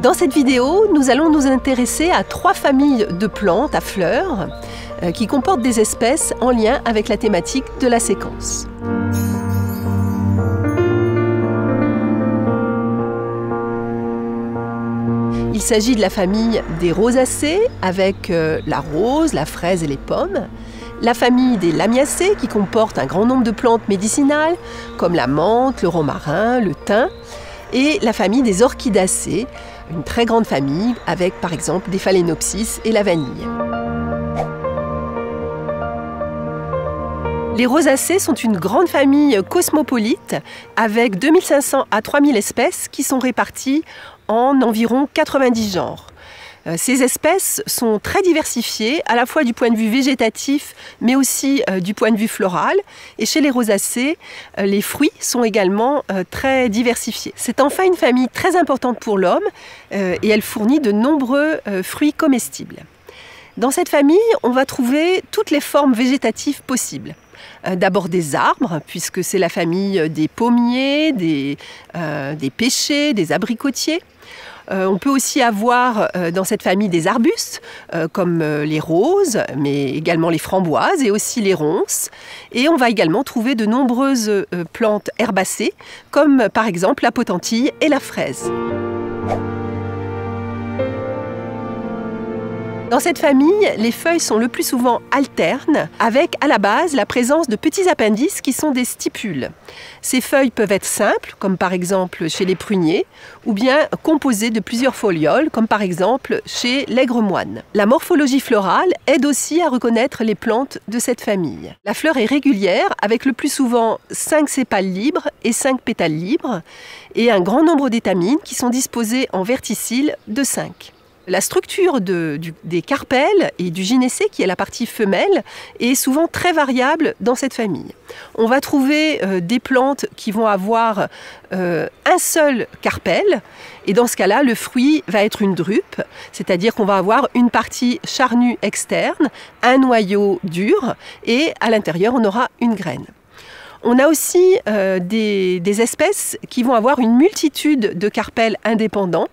Dans cette vidéo, nous allons nous intéresser à 3 familles de plantes à fleurs qui comportent des espèces en lien avec la thématique de la séquence. Il s'agit de la famille des rosacées avec la rose, la fraise et les pommes. La famille des lamiacées qui comporte un grand nombre de plantes médicinales comme la menthe, le romarin, le thym. Et la famille des orchidacées, une très grande famille avec par exemple des phalaenopsis et la vanille. Les rosacées sont une grande famille cosmopolite avec 2500 à 3000 espèces qui sont réparties en environ 90 genres. Ces espèces sont très diversifiées, à la fois du point de vue végétatif, mais aussi du point de vue floral. Et chez les rosacées, les fruits sont également très diversifiés. C'est enfin une famille très importante pour l'homme et elle fournit de nombreux fruits comestibles. Dans cette famille, on va trouver toutes les formes végétatives possibles. D'abord des arbres, puisque c'est la famille des pommiers, des pêchers, des abricotiers. On peut aussi avoir dans cette famille des arbustes, comme les roses, mais également les framboises et aussi les ronces. Et on va également trouver de nombreuses plantes herbacées, comme par exemple la potentille et la fraise. Dans cette famille, les feuilles sont le plus souvent alternes, avec à la base la présence de petits appendices qui sont des stipules. Ces feuilles peuvent être simples, comme par exemple chez les pruniers, ou bien composées de plusieurs folioles, comme par exemple chez l'aigre-moine. La morphologie florale aide aussi à reconnaître les plantes de cette famille. La fleur est régulière, avec le plus souvent 5 sépales libres et 5 pétales libres, et un grand nombre d'étamines qui sont disposées en verticille de 5. La structure des carpelles et du gynécée, qui est la partie femelle, est souvent très variable dans cette famille. On va trouver des plantes qui vont avoir un seul carpelle, et dans ce cas-là, le fruit va être une drupe, c'est-à-dire qu'on va avoir une partie charnue externe, un noyau dur, et à l'intérieur, on aura une graine. On a aussi des espèces qui vont avoir une multitude de carpelles indépendants.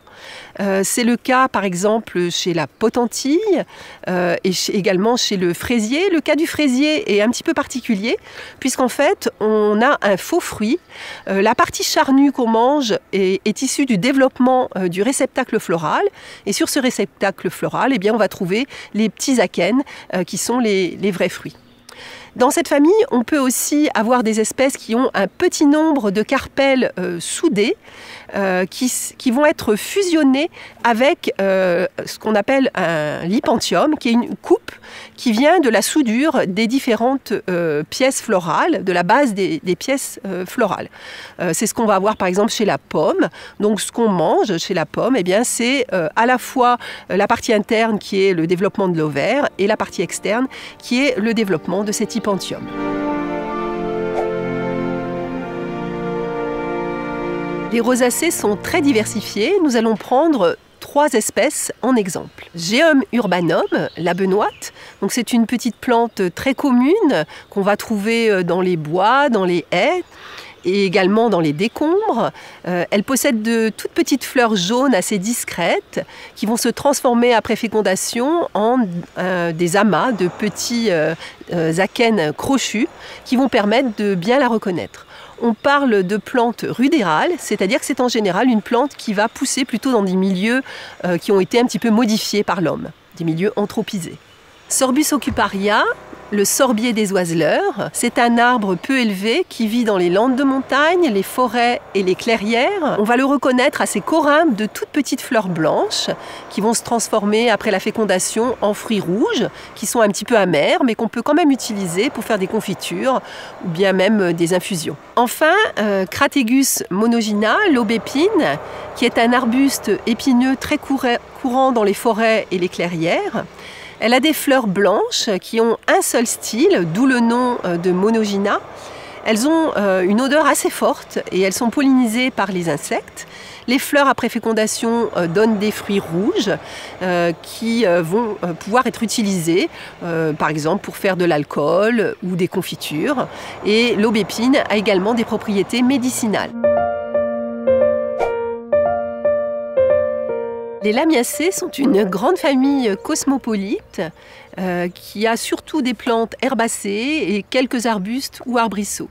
C'est le cas par exemple chez la potentille et également chez le fraisier. Le cas du fraisier est un petit peu particulier puisqu'en fait on a un faux fruit. La partie charnue qu'on mange est issue du développement du réceptacle floral, et sur ce réceptacle floral, eh bien, on va trouver les petits akènes qui sont les vrais fruits. Dans cette famille, on peut aussi avoir des espèces qui ont un petit nombre de carpelles soudées qui vont être fusionnées avec ce qu'on appelle un lipanthium, qui est une coupe qui vient de la soudure des différentes pièces florales, de la base des pièces florales. C'est ce qu'on va avoir par exemple chez la pomme. Donc ce qu'on mange chez la pomme, eh bien, c'est à la fois la partie interne qui est le développement de l'ovaire et la partie externe qui est le développement de cet lipanthium. Les rosacées sont très diversifiées. Nous allons prendre 3 espèces en exemple. Geum urbanum, la benoîte. Donc c'est une petite plante très commune qu'on va trouver dans les bois, dans les haies et également dans les décombres. Elle possède de toutes petites fleurs jaunes assez discrètes qui vont se transformer après fécondation en des amas de petits akènes crochus qui vont permettre de bien la reconnaître. On parle de plante rudérale, c'est-à-dire que c'est en général une plante qui va pousser plutôt dans des milieux qui ont été un petit peu modifiés par l'homme, des milieux anthropisés. Sorbus ocuparia, le sorbier des oiseleurs, c'est un arbre peu élevé qui vit dans les landes de montagne, les forêts et les clairières. On va le reconnaître à ses corymbes de toutes petites fleurs blanches qui vont se transformer après la fécondation en fruits rouges qui sont un petit peu amers mais qu'on peut quand même utiliser pour faire des confitures ou bien même des infusions. Enfin, Crategus monogyna, l'aubépine, qui est un arbuste épineux très courant dans les forêts et les clairières. Elle a des fleurs blanches qui ont un seul style, d'où le nom de monogyna. Elles ont une odeur assez forte et elles sont pollinisées par les insectes. Les fleurs après fécondation donnent des fruits rouges qui vont pouvoir être utilisés par exemple pour faire de l'alcool ou des confitures. Et l'aubépine a également des propriétés médicinales. Les lamiacées sont une grande famille cosmopolite qui a surtout des plantes herbacées et quelques arbustes ou arbrisseaux.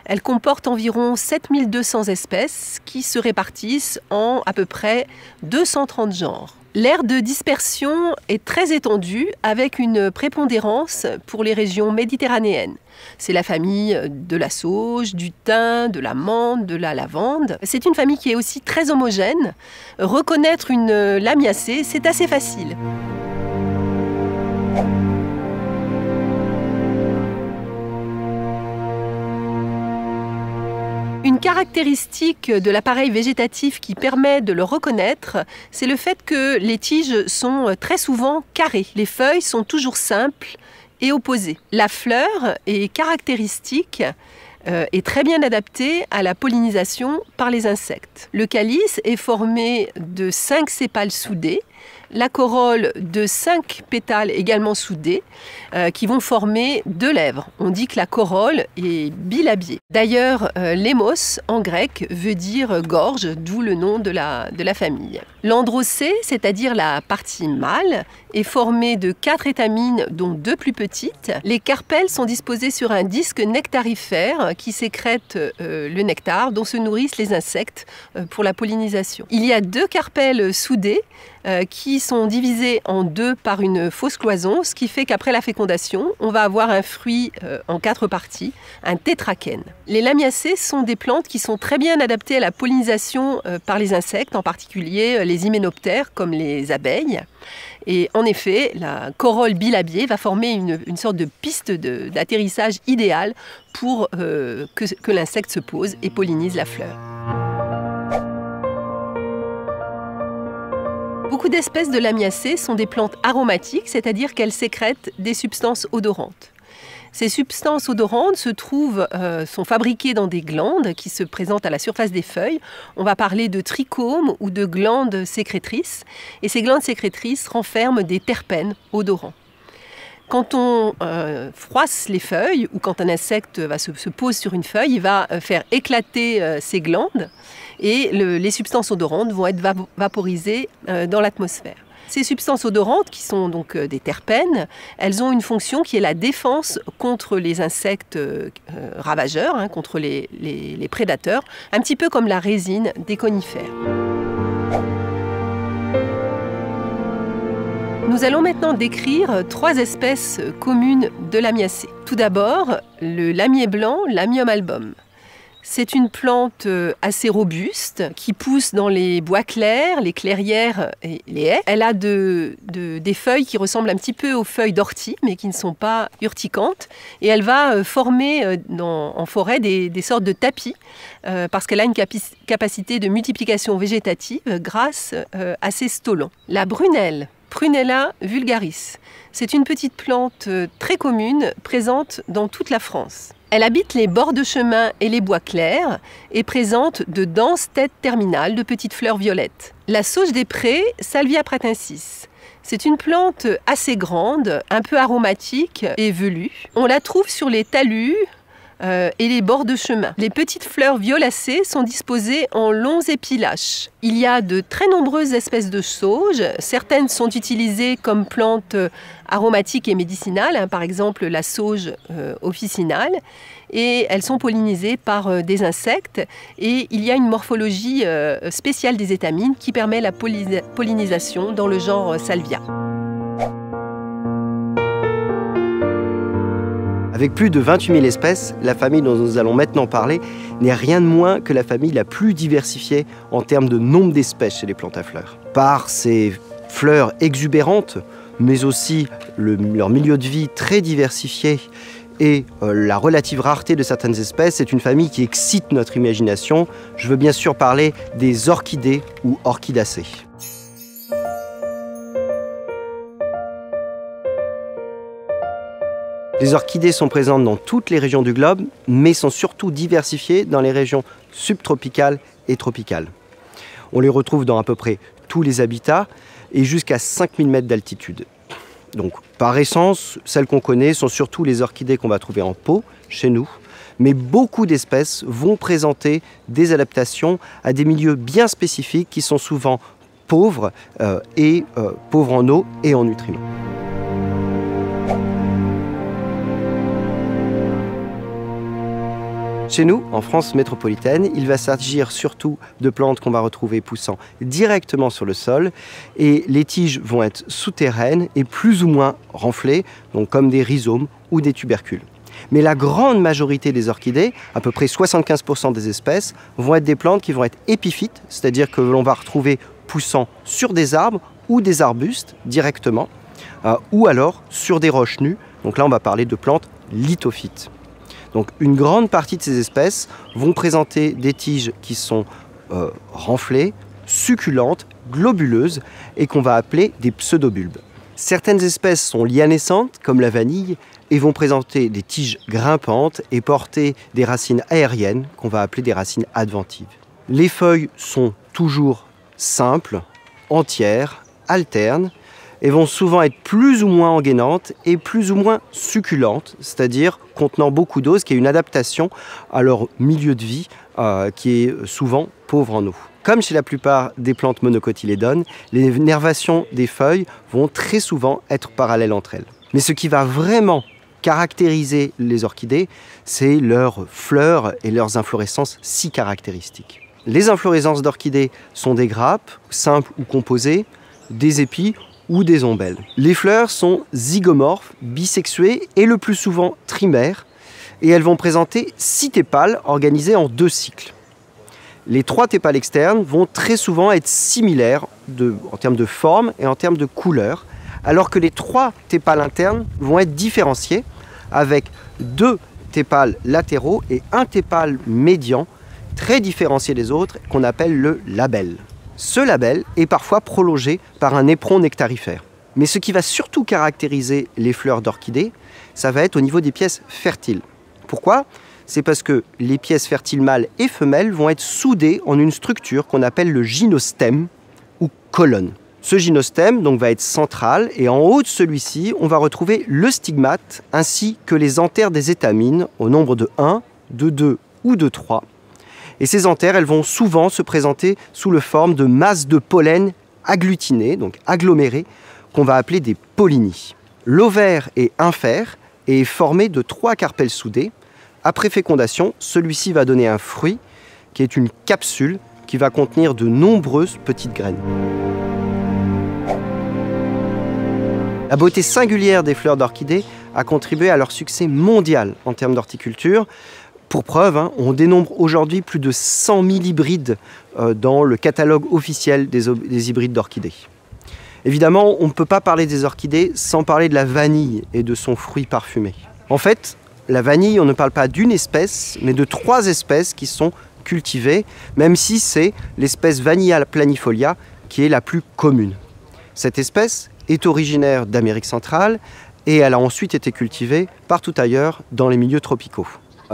Elle comporte environ 7200 espèces qui se répartissent en à peu près 230 genres. L'aire de dispersion est très étendue avec une prépondérance pour les régions méditerranéennes. C'est la famille de la sauge, du thym, de la menthe, de la lavande. C'est une famille qui est aussi très homogène. Reconnaître une lamiacée, c'est assez facile. Une caractéristique de l'appareil végétatif qui permet de le reconnaître, c'est le fait que les tiges sont très souvent carrées. Les feuilles sont toujours simples et opposées. La fleur est caractéristique et très bien adaptée à la pollinisation par les insectes. Le calice est formé de 5 sépales soudés, la corolle de 5 pétales également soudés qui vont former 2 lèvres. On dit que la corolle est bilabiée. D'ailleurs, lémos en grec veut dire gorge, d'où le nom de la famille. L'androcée, c'est-à-dire la partie mâle, est formée de 4 étamines dont 2 plus petites. Les carpelles sont disposées sur un disque nectarifère qui sécrète le nectar dont se nourrissent les insectes pour la pollinisation. Il y a 2 carpelles soudées qui sont divisées en 2 par une fausse cloison, ce qui fait qu'après la fécondation, on va avoir un fruit en 4 parties, un tétrachène. Les lamiacées sont des plantes qui sont très bien adaptées à la pollinisation par les insectes, en particulier les hyménoptères comme les abeilles. Et en effet, la corolle bilabiée va former une sorte de piste d'atterrissage idéale pour que l'insecte se pose et pollinise la fleur. Beaucoup d'espèces de lamiacées sont des plantes aromatiques, c'est-à-dire qu'elles sécrètent des substances odorantes. Ces substances odorantes sont fabriquées dans des glandes qui se présentent à la surface des feuilles. On va parler de trichomes ou de glandes sécrétrices. Et ces glandes sécrétrices renferment des terpènes odorants. Quand on froisse les feuilles ou quand un insecte se pose sur une feuille, il va faire éclater ces glandes et les substances odorantes vont être vaporisées dans l'atmosphère. Ces substances odorantes, qui sont donc des terpènes, elles ont une fonction qui est la défense contre les insectes ravageurs, contre les prédateurs, un petit peu comme la résine des conifères. Nous allons maintenant décrire 3 espèces communes de lamiacées. Tout d'abord, le lamier blanc, Lamium album. C'est une plante assez robuste qui pousse dans les bois clairs, les clairières et les haies. Elle a des feuilles qui ressemblent un petit peu aux feuilles d'ortie, mais qui ne sont pas urticantes. Et elle va former en forêt des sortes de tapis, parce qu'elle a une capacité de multiplication végétative grâce à ses stolons. La brunelle, Prunella vulgaris. C'est une petite plante très commune, présente dans toute la France. Elle habite les bords de chemin et les bois clairs et présente de denses têtes terminales de petites fleurs violettes. La sauge des prés, Salvia pratensis. C'est une plante assez grande, un peu aromatique et velue. On la trouve sur les talus et les bords de chemin. Les petites fleurs violacées sont disposées en longs épis lâches. Il y a de très nombreuses espèces de sauges. Certaines sont utilisées comme plantes aromatiques et médicinales, par exemple la sauge officinale, et elles sont pollinisées par des insectes. Et il y a une morphologie spéciale des étamines qui permet la pollinisation dans le genre Salvia. Avec plus de 28 000 espèces, la famille dont nous allons maintenant parler n'est rien de moins que la famille la plus diversifiée en termes de nombre d'espèces chez les plantes à fleurs. Par ses fleurs exubérantes, mais aussi leur milieu de vie très diversifié et la relative rareté de certaines espèces, c'est une famille qui excite notre imagination. Je veux bien sûr parler des orchidées ou orchidacées. Les orchidées sont présentes dans toutes les régions du globe, mais sont surtout diversifiées dans les régions subtropicales et tropicales. On les retrouve dans à peu près tous les habitats et jusqu'à 5000 mètres d'altitude. Donc, par essence, celles qu'on connaît sont surtout les orchidées qu'on va trouver en pot, chez nous, mais beaucoup d'espèces vont présenter des adaptations à des milieux bien spécifiques qui sont souvent pauvre pauvre en eau et en nutriments. Chez nous, en France métropolitaine, il va s'agir surtout de plantes qu'on va retrouver poussant directement sur le sol et les tiges vont être souterraines et plus ou moins renflées, donc comme des rhizomes ou des tubercules. Mais la grande majorité des orchidées, à peu près 75% des espèces, vont être des plantes qui vont être épiphytes, c'est-à-dire que l'on va retrouver poussant sur des arbres ou des arbustes directement, ou alors sur des roches nues. Donc là, on va parler de plantes lithophytes. Donc une grande partie de ces espèces vont présenter des tiges qui sont renflées, succulentes, globuleuses et qu'on va appeler des pseudobulbes. Certaines espèces sont lianescentes, comme la vanille, et vont présenter des tiges grimpantes et porter des racines aériennes qu'on va appeler des racines adventives. Les feuilles sont toujours simples, entières, alternes, et vont souvent être plus ou moins engainantes et plus ou moins succulentes, c'est-à-dire contenant beaucoup d'eau, ce qui est une adaptation à leur milieu de vie qui est souvent pauvre en eau. Comme chez la plupart des plantes monocotylédones, les nervations des feuilles vont très souvent être parallèles entre elles. Mais ce qui va vraiment caractériser les orchidées, c'est leurs fleurs et leurs inflorescences si caractéristiques. Les inflorescences d'orchidées sont des grappes, simples ou composées, des épis ou des ombelles. Les fleurs sont zygomorphes, bisexuées et le plus souvent trimères, et elles vont présenter 6 tépales organisées en 2 cycles. Les 3 tépales externes vont très souvent être similaires en termes de forme et en termes de couleur, alors que les 3 tépales internes vont être différenciés avec 2 tépales latéraux et un tépale médian, très différencié des autres, qu'on appelle le labelle. Ce labelle est parfois prolongé par un éperon nectarifère. Mais ce qui va surtout caractériser les fleurs d'orchidées, ça va être au niveau des pièces fertiles. Pourquoi ? C'est parce que les pièces fertiles mâles et femelles vont être soudées en une structure qu'on appelle le gynostème ou colonne. Ce gynostème donc, va être central et en haut de celui-ci, on va retrouver le stigmate ainsi que les anthères des étamines au nombre de 1, de 2 ou de 3. Et ces anthères, elles vont souvent se présenter sous la forme de masses de pollen agglutinées, donc agglomérées, qu'on va appeler des pollinies. L'ovaire est infère et est formé de 3 carpelles soudées. Après fécondation, celui-ci va donner un fruit qui est une capsule qui va contenir de nombreuses petites graines. La beauté singulière des fleurs d'orchidées a contribué à leur succès mondial en termes d'horticulture. Pour preuve, on dénombre aujourd'hui plus de 100 000 hybrides dans le catalogue officiel des hybrides d'orchidées. Évidemment, on ne peut pas parler des orchidées sans parler de la vanille et de son fruit parfumé. En fait, la vanille, on ne parle pas d'une espèce, mais de 3 espèces qui sont cultivées, même si c'est l'espèce Vanilla planifolia qui est la plus commune. Cette espèce est originaire d'Amérique centrale et elle a ensuite été cultivée partout ailleurs dans les milieux tropicaux.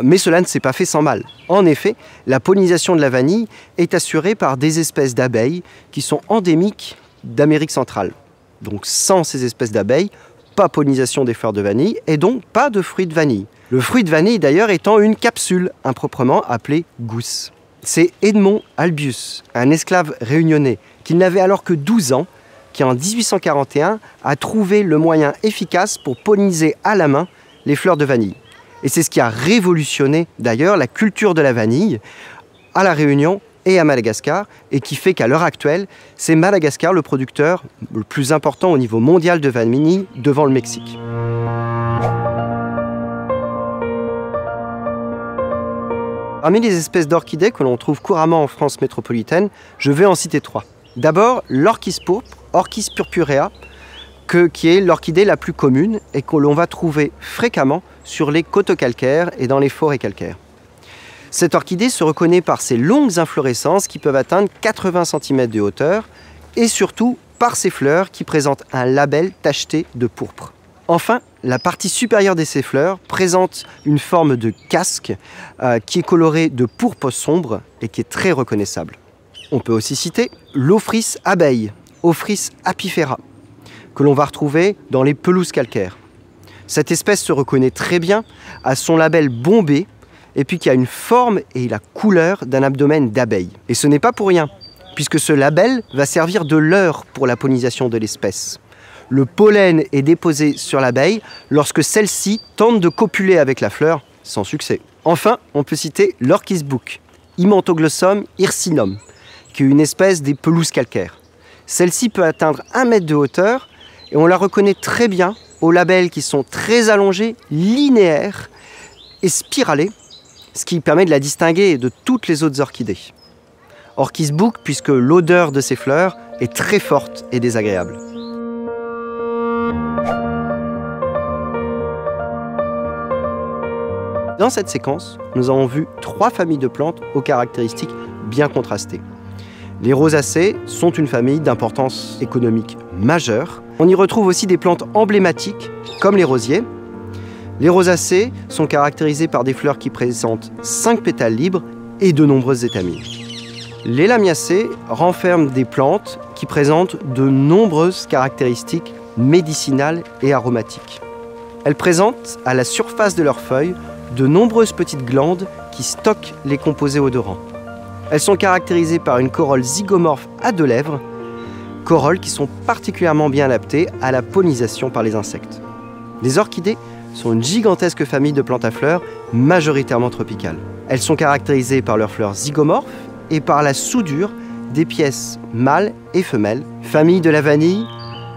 Mais cela ne s'est pas fait sans mal. En effet, la pollinisation de la vanille est assurée par des espèces d'abeilles qui sont endémiques d'Amérique centrale. Donc sans ces espèces d'abeilles, pas pollinisation des fleurs de vanille et donc pas de fruits de vanille. Le fruit de vanille d'ailleurs étant une capsule, improprement appelée gousse. C'est Edmond Albius, un esclave réunionnais qui n'avait alors que 12 ans, qui en 1841 a trouvé le moyen efficace pour polliniser à la main les fleurs de vanille. Et c'est ce qui a révolutionné d'ailleurs la culture de la vanille à La Réunion et à Madagascar, et qui fait qu'à l'heure actuelle, c'est Madagascar le producteur le plus important au niveau mondial de vanille devant le Mexique. Parmi les espèces d'orchidées que l'on trouve couramment en France métropolitaine, je vais en citer 3. D'abord, l'orchis pourpre, Orchis purpurea, qui est l'orchidée la plus commune et que l'on va trouver fréquemment sur les coteaux calcaires et dans les forêts calcaires. Cette orchidée se reconnaît par ses longues inflorescences qui peuvent atteindre 80 cm de hauteur et surtout par ses fleurs qui présentent un labelle tacheté de pourpre. Enfin, la partie supérieure de ces fleurs présente une forme de casque qui est colorée de pourpre sombre et qui est très reconnaissable. On peut aussi citer l'Ophrys abeille, Ophrys apifera, que l'on va retrouver dans les pelouses calcaires. Cette espèce se reconnaît très bien à son labelle bombé et puis qui a une forme et la couleur d'un abdomen d'abeille. Et ce n'est pas pour rien puisque ce labelle va servir de leurre pour la pollinisation de l'espèce. Le pollen est déposé sur l'abeille lorsque celle-ci tente de copuler avec la fleur, sans succès. Enfin, on peut citer l'orchis book, Imantoglossum hircinum, qui est une espèce des pelouses calcaires. Celle-ci peut atteindre 1 mètre de hauteur et on la reconnaît très bien aux labelles qui sont très allongés, linéaires et spiralés, ce qui permet de la distinguer de toutes les autres orchidées. Orchis book puisque l'odeur de ses fleurs est très forte et désagréable. Dans cette séquence, nous avons vu 3 familles de plantes aux caractéristiques bien contrastées. Les rosacées sont une famille d'importance économique majeure. On y retrouve aussi des plantes emblématiques, comme les rosiers. Les rosacées sont caractérisées par des fleurs qui présentent 5 pétales libres et de nombreuses étamines. Les lamiacées renferment des plantes qui présentent de nombreuses caractéristiques médicinales et aromatiques. Elles présentent à la surface de leurs feuilles de nombreuses petites glandes qui stockent les composés odorants. Elles sont caractérisées par une corolle zygomorphe à 2 lèvres, corolles qui sont particulièrement bien adaptées à la pollinisation par les insectes. Les orchidées sont une gigantesque famille de plantes à fleurs, majoritairement tropicales. Elles sont caractérisées par leurs fleurs zygomorphes et par la soudure des pièces mâles et femelles. Famille de la vanille,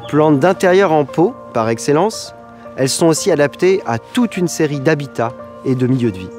plante d'intérieur en pot par excellence, elles sont aussi adaptées à toute une série d'habitats et de milieux de vie.